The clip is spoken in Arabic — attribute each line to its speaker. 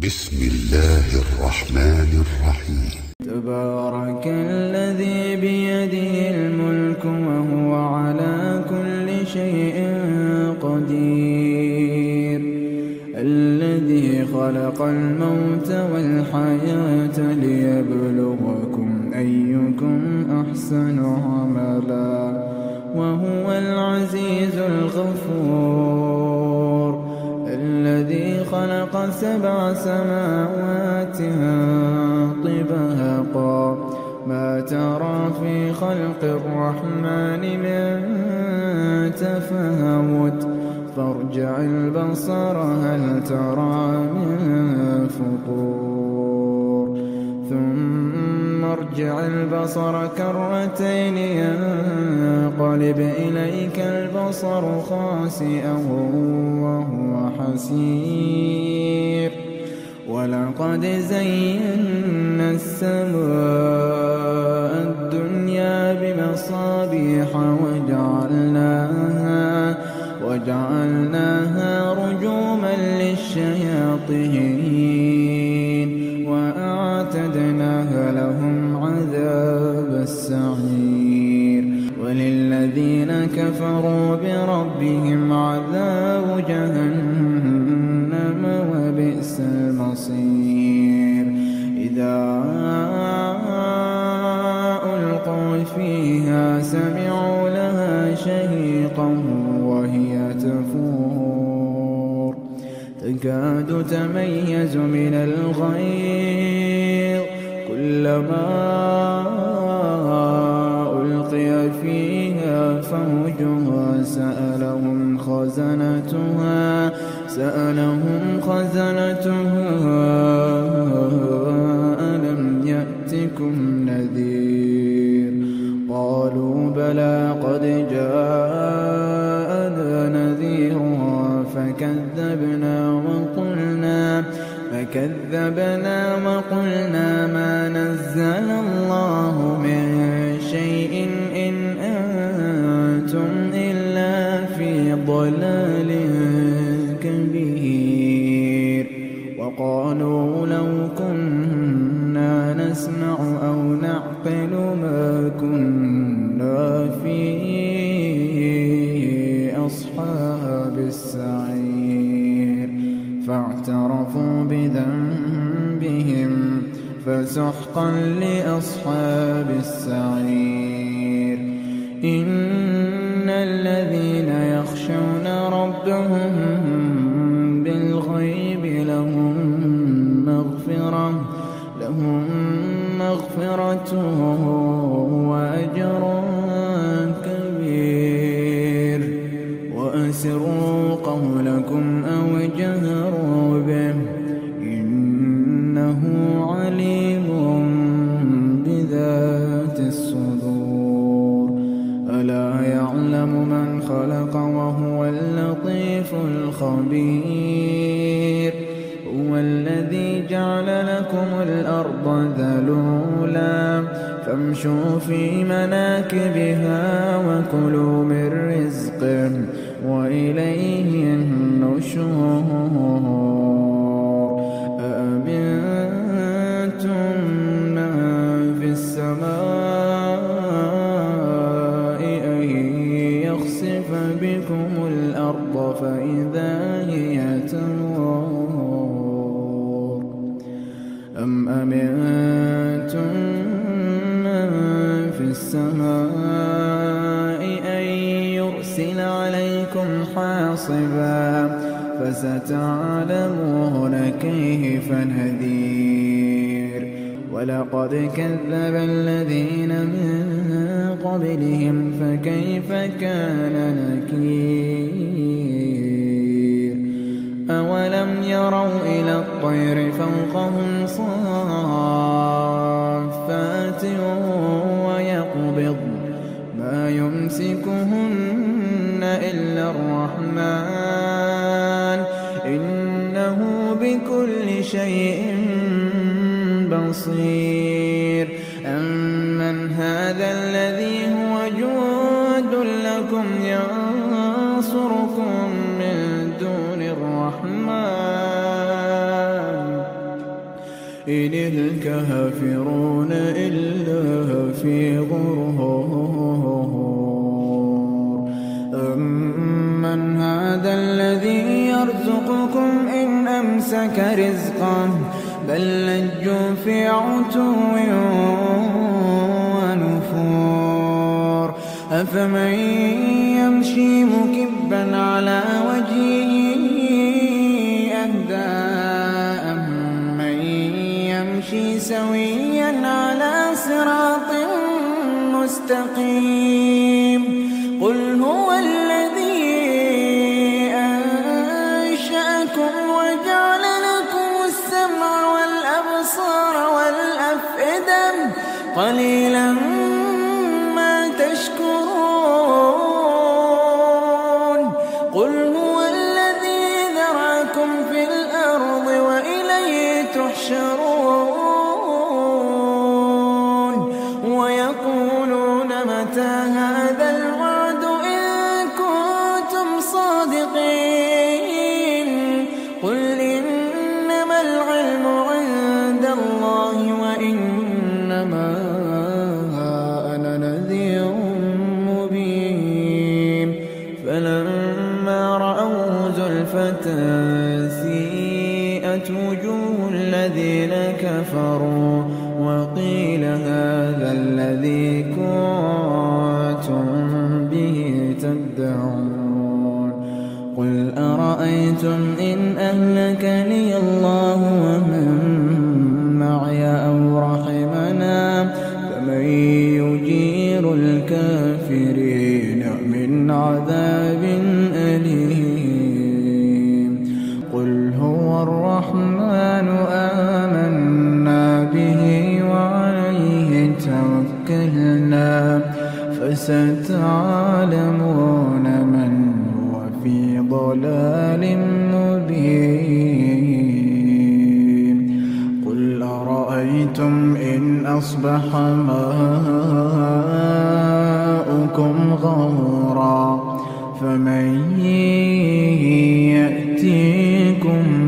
Speaker 1: بسم الله الرحمن الرحيم.
Speaker 2: تبارك الذي بيده الملك وهو على كل شيء قدير، الذي خلق الموت والحياة ليبلوكم أيكم أحسن عملا، وهو العزيز الغفور، الذي خلق 7 سماوات طباقا، ما ترى في خلق الرحمن من تفاوت، فارجع البصر هل ترى من فطور، ثم ارجع البصر كرتين ينقلب إليك البصر خاسئا وهو حسير، ولقد زينا السماء الدنيا بمصابيح وجعلناها رجوما للشياطين، وأعتدنا لهم عذاب السعير، وللذين كفروا بربهم عذاب جهنم وبئس المصير. إذا ألقوا فيها سمعوا لها شهيقا وهي تفور، تكاد تميز من الغيظ، كلما ألقي فيها فوج سألهم خزنتها ألم يأتكم نذير، قالوا بلى قد جاءنا نذير فكذبنا وقلنا ما نزل الله من شيء إن أنتم إلا في ضلال كبير، وقالوا لو كنا نسمع أو نعقل ما كنا في أصحاب السعير، فاعترفوا بذنبهم فسحقا لأصحاب السعير. إن الذين يخشون ربهم بالغيب لهم مغفرة وأجر كبير، وأسروا قولكم أو اجهروا به إنه عليم بذات الصدور، ألا يعلم من خلق وهو اللطيف الخبير، هو الذي جعل لكم الأرض ذلولا فامشوا في مناكبها وكلوا من رزقه وإليه النشور. أأمنتم من في السماء أن يخسف بكم الأرض فإذا هي تمور، أم أمنتم من في السماء أن يرسل عليكم حاصبا فستعلمون كيف نذير. ولقد كذب الذين من قبلهم فكيف كان نكير. أولم يروا إلى الطير فوقهم صافات ويقبض ما يمسكهن إلا الرحمن إنه بكل شيء بصير. أمن هذا الذي هو جند لكم ينصركم من دون الرحمن إن الكافرون إلا في غرور أمن هذا الذي يرزقكم إن أمسك رزقه بل لجوا في عتو ونفور أفمن يمشي مكبا على وجهه أهدى أمن يمشي سويا على صراط مستقيم قل هو الذي أنشأكم وجعل لكم السمع والأبصار والأفئدة قليلا ما تشكرون قل هو الذي ذرأكم في الأرض وإليه تحشرون ويقولون متى هذا الوعد إن كنتم صادقين قل إنما العلم عند الله وإنما أنا نذير مبين فلما رأوا زلفة سيئت وجوه الذين كفروا وقيل هذا الذي كنتم به تدعون قل أرأيتم إن أهلكني الله ومن معي أو رحمنا فمن يجير الكافرين من عذاب أليم قل هو الرحمن آمنا به وعليه توكلنا فستعلمون من هو في ضلال مبين قل أرأيتم إن أصبح ماؤكم غورا فمن يأتيكم